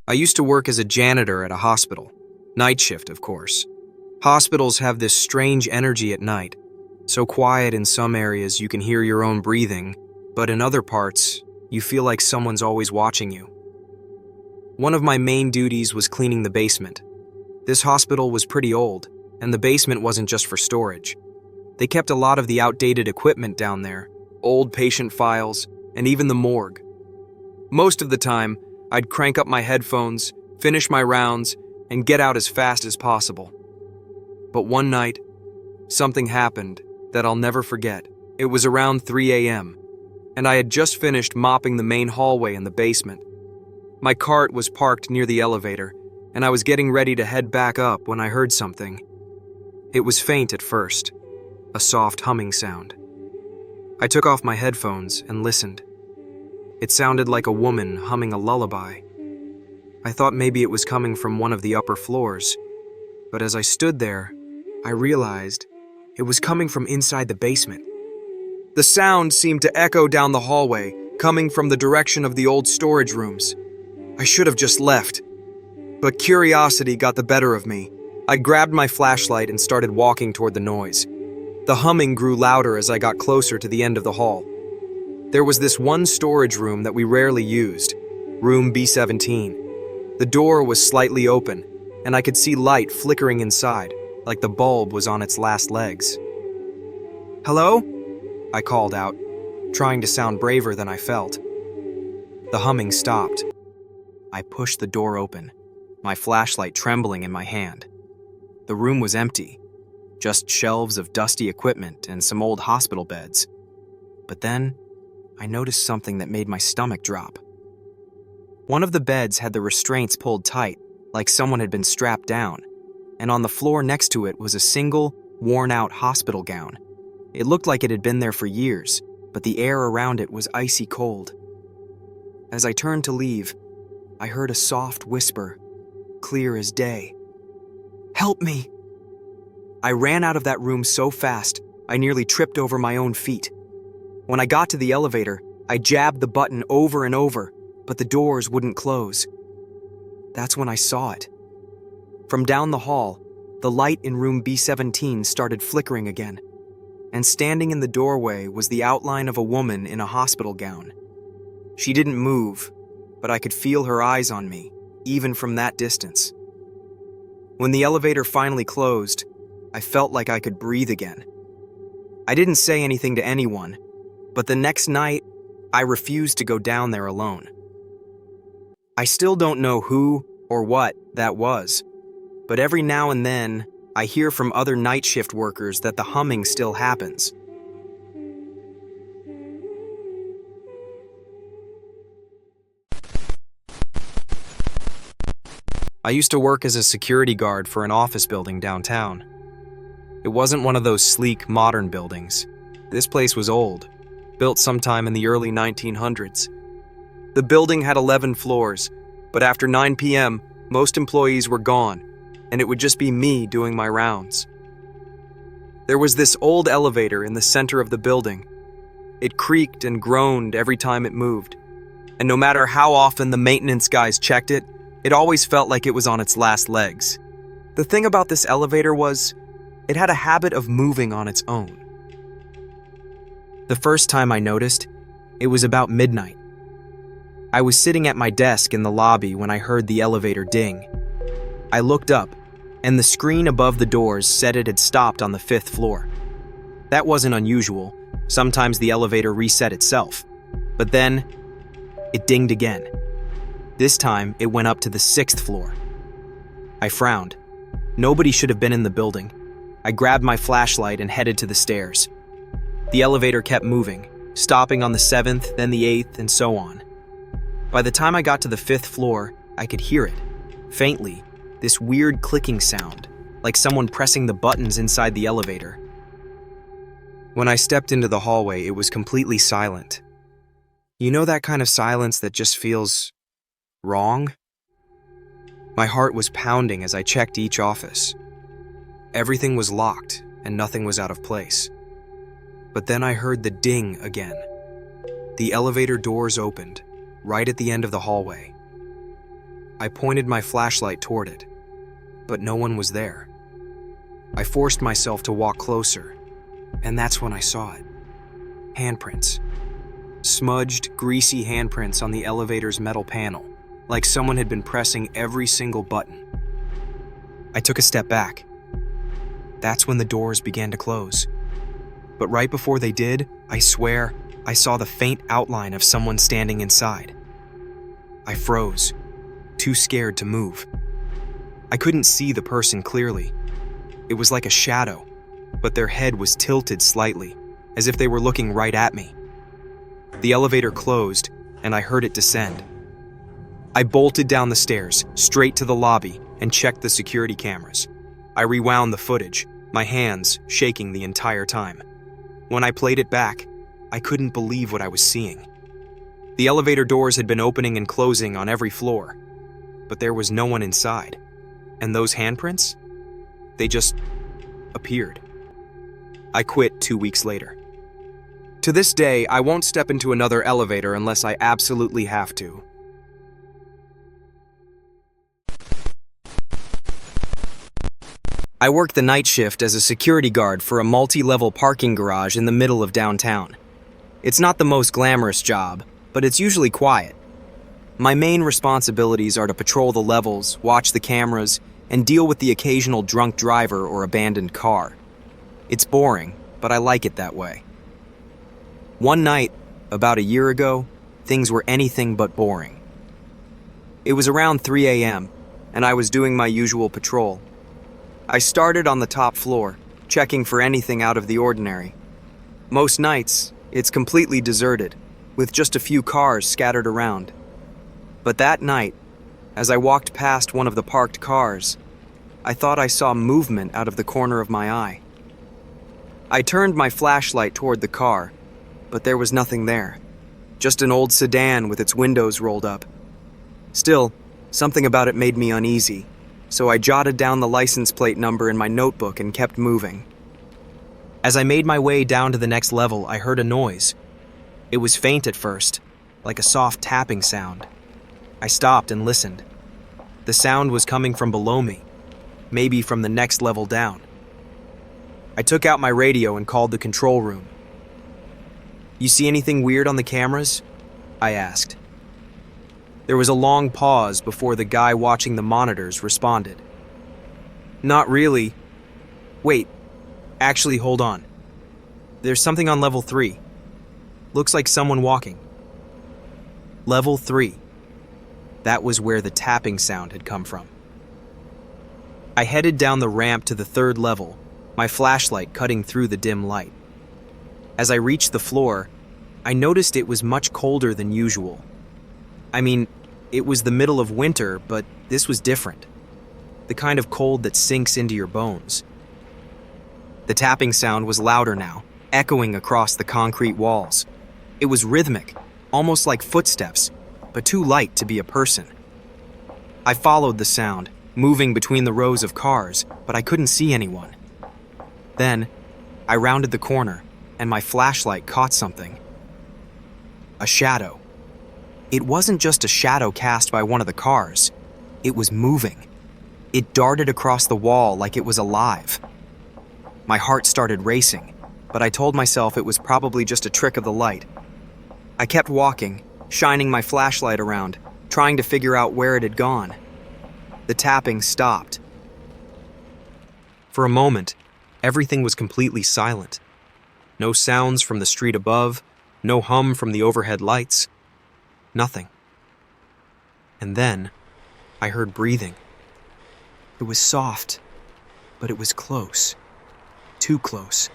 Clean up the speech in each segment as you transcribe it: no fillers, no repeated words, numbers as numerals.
I used to work as a janitor at a hospital. Night shift, of course. Hospitals have this strange energy at night. So quiet in some areas you can hear your own breathing, but in other parts, you feel like someone's always watching you. One of my main duties was cleaning the basement. This hospital was pretty old, and the basement wasn't just for storage. They kept a lot of the outdated equipment down there, old patient files, and even the morgue. Most of the time, I'd crank up my headphones, finish my rounds, and get out as fast as possible. But one night, something happened that I'll never forget. It was around 3 a.m., and I had just finished mopping the main hallway in the basement. My cart was parked near the elevator, and I was getting ready to head back up when I heard something. It was faint at first, a soft humming sound. I took off my headphones and listened. It sounded like a woman humming a lullaby. I thought maybe it was coming from one of the upper floors, but as I stood there, I realized it was coming from inside the basement. The sound seemed to echo down the hallway, coming from the direction of the old storage rooms. I should have just left, but curiosity got the better of me. I grabbed my flashlight and started walking toward the noise. The humming grew louder as I got closer to the end of the hall. There was this one storage room that we rarely used, room B17. The door was slightly open, and I could see light flickering inside, like the bulb was on its last legs. "Hello?" I called out, trying to sound braver than I felt. The humming stopped. I pushed the door open, my flashlight trembling in my hand. The room was empty, just shelves of dusty equipment and some old hospital beds. But then, I noticed something that made my stomach drop. One of the beds had the restraints pulled tight, like someone had been strapped down, and on the floor next to it was a single, worn-out hospital gown. It looked like it had been there for years, but the air around it was icy cold. As I turned to leave, I heard a soft whisper, clear as day. "Help me!" I ran out of that room so fast, I nearly tripped over my own feet. When I got to the elevator, I jabbed the button over and over, but the doors wouldn't close. That's when I saw it. From down the hall, the light in room B17 started flickering again, and standing in the doorway was the outline of a woman in a hospital gown. She didn't move, but I could feel her eyes on me, even from that distance. When the elevator finally closed, I felt like I could breathe again. I didn't say anything to anyone, but the next night, I refused to go down there alone. I still don't know who or what that was, but every now and then, I hear from other night shift workers that the humming still happens. I used to work as a security guard for an office building downtown. It wasn't one of those sleek, modern buildings. This place was old, built sometime in the early 1900s. The building had 11 floors, but after 9 p.m., most employees were gone, and it would just be me doing my rounds. There was this old elevator in the center of the building. It creaked and groaned every time it moved, and no matter how often the maintenance guys checked it, it always felt like it was on its last legs. The thing about this elevator was, it had a habit of moving on its own. The first time I noticed, it was about midnight. I was sitting at my desk in the lobby when I heard the elevator ding. I looked up, and the screen above the doors said it had stopped on the 5th floor. That wasn't unusual. Sometimes the elevator reset itself. But then, it dinged again. This time, it went up to the 6th floor. I frowned. Nobody should have been in the building. I grabbed my flashlight and headed to the stairs. The elevator kept moving, stopping on the 7th, then the 8th, and so on. By the time I got to the 5th floor, I could hear it, faintly, this weird clicking sound, like someone pressing the buttons inside the elevator. When I stepped into the hallway, it was completely silent. You know that kind of silence that just feels wrong? My heart was pounding as I checked each office. Everything was locked and nothing was out of place. But then I heard the ding again. The elevator doors opened, right at the end of the hallway. I pointed my flashlight toward it, but no one was there. I forced myself to walk closer, and that's when I saw it. Handprints. Smudged, greasy handprints on the elevator's metal panel, like someone had been pressing every single button. I took a step back. That's when the doors began to close. But right before they did, I swear, I saw the faint outline of someone standing inside. I froze, too scared to move. I couldn't see the person clearly. It was like a shadow, but their head was tilted slightly, as if they were looking right at me. The elevator closed, and I heard it descend. I bolted down the stairs, straight to the lobby, and checked the security cameras. I rewound the footage, my hands shaking the entire time. When I played it back, I couldn't believe what I was seeing. The elevator doors had been opening and closing on every floor, but there was no one inside. And those handprints? They just appeared. I quit 2 weeks later. To this day, I won't step into another elevator unless I absolutely have to. I work the night shift as a security guard for a multi-level parking garage in the middle of downtown. It's not the most glamorous job, but it's usually quiet. My main responsibilities are to patrol the levels, watch the cameras, and deal with the occasional drunk driver or abandoned car. It's boring, but I like it that way. One night, about a year ago, things were anything but boring. It was around 3 a.m., and I was doing my usual patrol. I started on the top floor, checking for anything out of the ordinary. Most nights, it's completely deserted, with just a few cars scattered around. But that night, as I walked past one of the parked cars, I thought I saw movement out of the corner of my eye. I turned my flashlight toward the car, but there was nothing there. Just an old sedan with its windows rolled up. Still, something about it made me uneasy, so I jotted down the license plate number in my notebook and kept moving. As I made my way down to the next level, I heard a noise. It was faint at first, like a soft tapping sound. I stopped and listened. The sound was coming from below me, maybe from the next level down. I took out my radio and called the control room. "You see anything weird on the cameras?" I asked. There was a long pause before the guy watching the monitors responded. "Not really. Wait, actually, hold on. There's something on level 3. Looks like someone walking." Level 3. That was where the tapping sound had come from. I headed down the ramp to the 3rd level, my flashlight cutting through the dim light. As I reached the floor, I noticed it was much colder than usual. I mean, it was the middle of winter, but this was different. The kind of cold that sinks into your bones. The tapping sound was louder now, echoing across the concrete walls. It was rhythmic, almost like footsteps, but too light to be a person. I followed the sound, moving between the rows of cars, but I couldn't see anyone. Then, I rounded the corner, and my flashlight caught something. A shadow. It wasn't just a shadow cast by one of the cars. It was moving. It darted across the wall like it was alive. My heart started racing, but I told myself it was probably just a trick of the light. I kept walking, shining my flashlight around, trying to figure out where it had gone. The tapping stopped. For a moment, everything was completely silent. No sounds from the street above, no hum from the overhead lights. Nothing. And then, I heard breathing. It was soft, but it was close. Too close.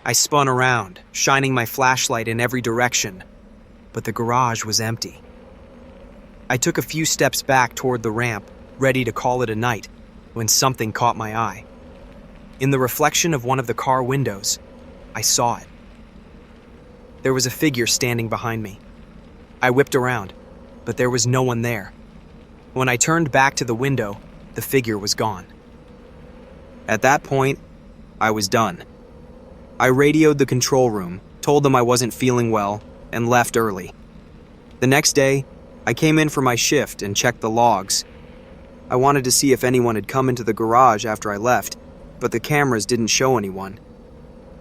I spun around, shining my flashlight in every direction, but the garage was empty. I took a few steps back toward the ramp, ready to call it a night, when something caught my eye. In the reflection of one of the car windows, I saw it. There was a figure standing behind me. I whipped around, but there was no one there. When I turned back to the window, the figure was gone. At that point, I was done. I radioed the control room, told them I wasn't feeling well, and left early. The next day, I came in for my shift and checked the logs. I wanted to see if anyone had come into the garage after I left, but the cameras didn't show anyone.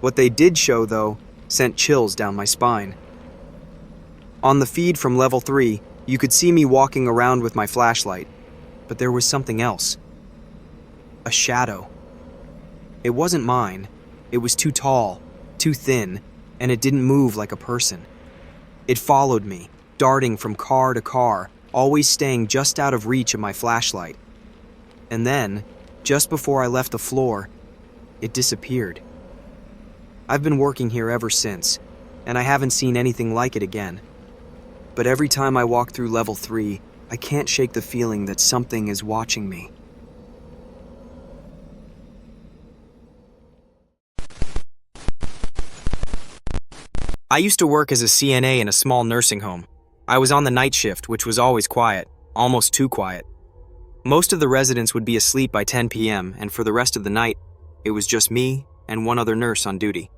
What they did show, though, sent chills down my spine. On the feed from level 3, you could see me walking around with my flashlight, but there was something else. A shadow. It wasn't mine. It was too tall, too thin, and it didn't move like a person. It followed me, darting from car to car, always staying just out of reach of my flashlight. And then, just before I left the floor, it disappeared. I've been working here ever since, and I haven't seen anything like it again. But every time I walk through level 3, I can't shake the feeling that something is watching me. I used to work as a CNA in a small nursing home. I was on the night shift, which was always quiet, almost too quiet. Most of the residents would be asleep by 10 p.m., and for the rest of the night, it was just me and one other nurse on duty.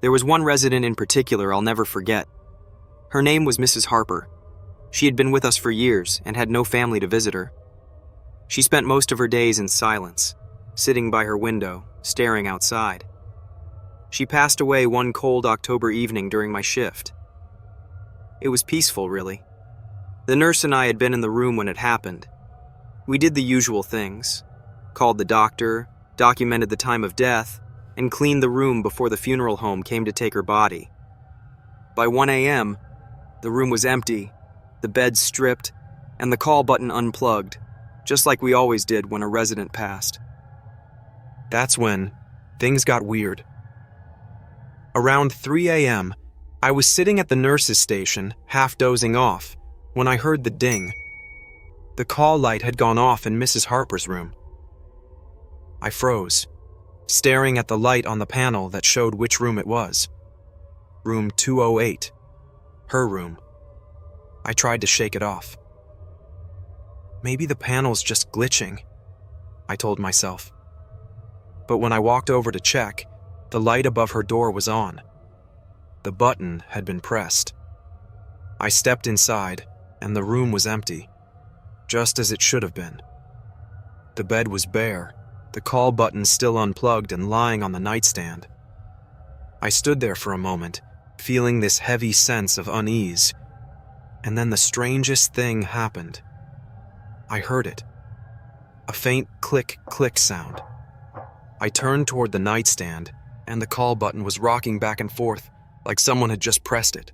There was one resident in particular I'll never forget. Her name was Mrs. Harper. She had been with us for years and had no family to visit her. She spent most of her days in silence, sitting by her window, staring outside. She passed away one cold October evening during my shift. It was peaceful, really. The nurse and I had been in the room when it happened. We did the usual things, called the doctor, documented the time of death, and cleaned the room before the funeral home came to take her body. By 1 a.m., the room was empty, the bed stripped, and the call button unplugged, just like we always did when a resident passed. That's when things got weird. Around 3 a.m., I was sitting at the nurse's station, half dozing off, when I heard the ding. The call light had gone off in Mrs. Harper's room. I froze, staring at the light on the panel that showed which room it was. Room 208. Her room. I tried to shake it off. Maybe the panel's just glitching, I told myself. But when I walked over to check, the light above her door was on. The button had been pressed. I stepped inside, and the room was empty, just as it should have been. The bed was bare, the call button still unplugged and lying on the nightstand. I stood there for a moment, feeling this heavy sense of unease, and then the strangest thing happened. I heard it. A faint click-click sound. I turned toward the nightstand, and the call button was rocking back and forth like someone had just pressed it.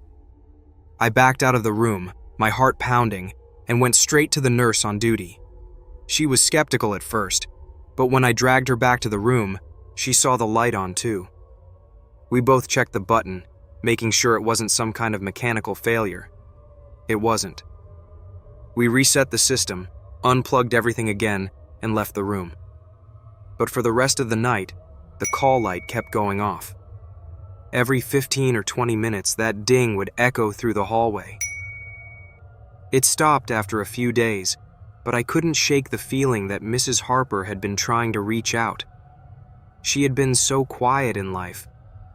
I backed out of the room, my heart pounding, and went straight to the nurse on duty. She was skeptical at first, but when I dragged her back to the room, she saw the light on too. We both checked the button, making sure it wasn't some kind of mechanical failure. It wasn't. We reset the system, unplugged everything again, and left the room. But for the rest of the night, the call light kept going off. Every 15 or 20 minutes, that ding would echo through the hallway. It stopped after a few days, but I couldn't shake the feeling that Mrs. Harper had been trying to reach out. She had been so quiet in life,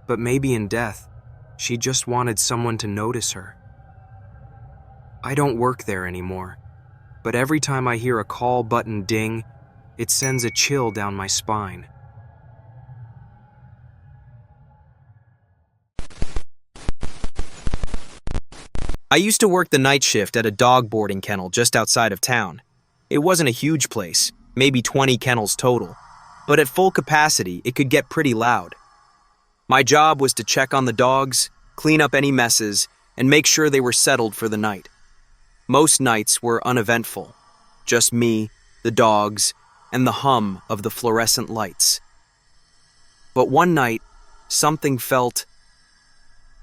but maybe in death, she just wanted someone to notice her. I don't work there anymore, but every time I hear a call button ding, it sends a chill down my spine. I used to work the night shift at a dog boarding kennel just outside of town. It wasn't a huge place, maybe 20 kennels total, but at full capacity, it could get pretty loud. My job was to check on the dogs, clean up any messes, and make sure they were settled for the night. Most nights were uneventful, just me, the dogs, and the hum of the fluorescent lights. But one night, something felt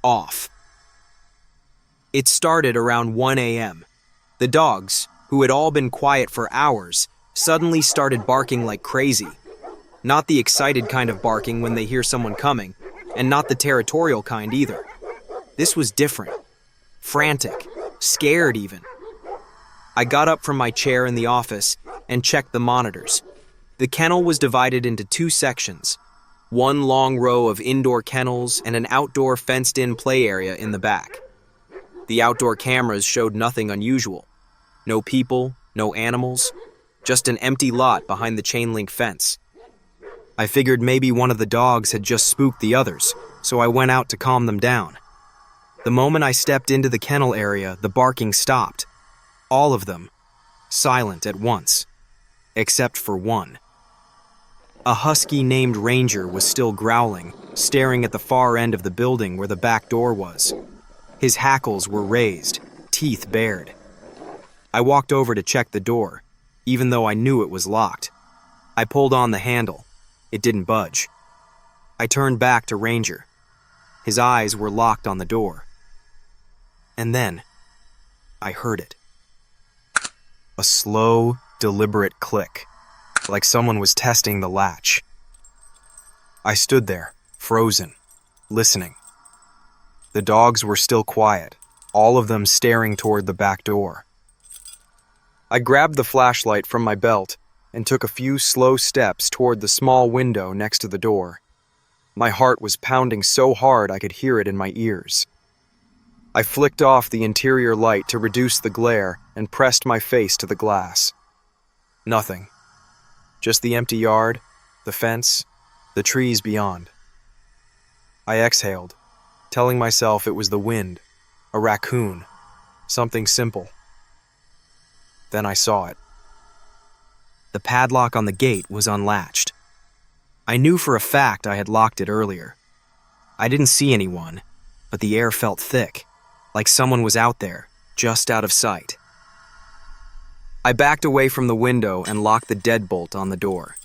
off. It started around 1 a.m. The dogs, who had all been quiet for hours, suddenly started barking like crazy. Not the excited kind of barking when they hear someone coming, and not the territorial kind either. This was different. Frantic, scared even. I got up from my chair in the office and checked the monitors. The kennel was divided into 2 sections, one long row of indoor kennels and an outdoor fenced-in play area in the back. The outdoor cameras showed nothing unusual. No people, no animals, just an empty lot behind the chain link fence. I figured maybe one of the dogs had just spooked the others, so I went out to calm them down. The moment I stepped into the kennel area, the barking stopped. All of them, silent at once, except for one. A husky named Ranger was still growling, staring at the far end of the building where the back door was. His hackles were raised, teeth bared. I walked over to check the door, even though I knew it was locked. I pulled on the handle. It didn't budge. I turned back to Ranger. His eyes were locked on the door. And then, I heard it. A slow, deliberate click, like someone was testing the latch. I stood there, frozen, listening. The dogs were still quiet, all of them staring toward the back door. I grabbed the flashlight from my belt and took a few slow steps toward the small window next to the door. My heart was pounding so hard I could hear it in my ears. I flicked off the interior light to reduce the glare and pressed my face to the glass. Nothing. Just the empty yard, the fence, the trees beyond. I exhaled, telling myself it was the wind, a raccoon, something simple. Then I saw it. The padlock on the gate was unlatched. I knew for a fact I had locked it earlier. I didn't see anyone, but the air felt thick, like someone was out there, just out of sight. I backed away from the window and locked the deadbolt on the door.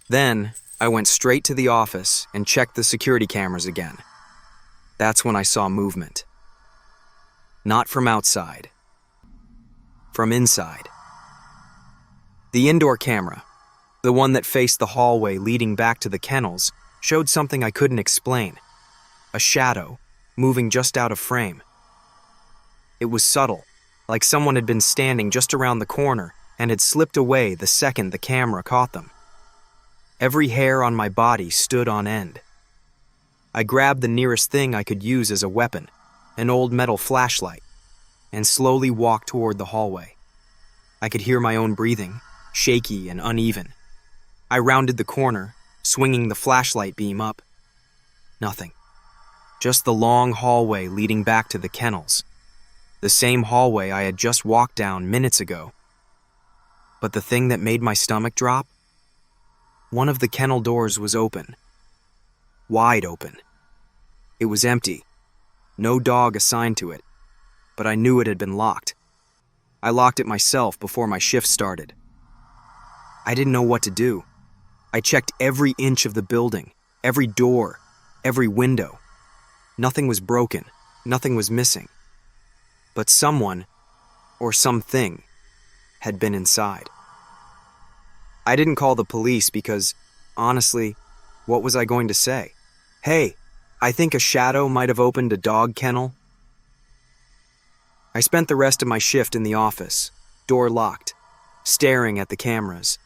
Then, I went straight to the office and checked the security cameras again. That's when I saw movement. Not from outside. From inside. The indoor camera, the one that faced the hallway leading back to the kennels, showed something I couldn't explain. A shadow, moving just out of frame. It was subtle, like someone had been standing just around the corner and had slipped away the second the camera caught them. Every hair on my body stood on end. I grabbed the nearest thing I could use as a weapon, an old metal flashlight, and slowly walked toward the hallway. I could hear my own breathing, shaky and uneven. I rounded the corner, swinging the flashlight beam up. Nothing. Just the long hallway leading back to the kennels. The same hallway I had just walked down minutes ago. But the thing that made my stomach drop? One of the kennel doors was open. Wide open. It was empty. No dog assigned to it, but I knew it had been locked. I locked it myself before my shift started. I didn't know what to do. I checked every inch of the building, every door, every window. Nothing was broken, nothing was missing. But someone, or something, had been inside. I didn't call the police because, honestly, what was I going to say? Hey, I think a shadow might have opened a dog kennel. I spent the rest of my shift in the office, door locked, staring at the cameras.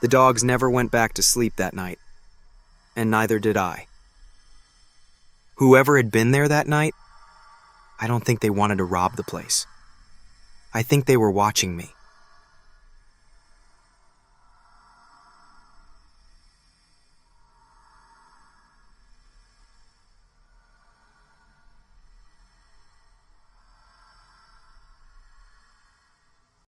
The dogs never went back to sleep that night, and neither did I. Whoever had been there that night, I don't think they wanted to rob the place. I think they were watching me.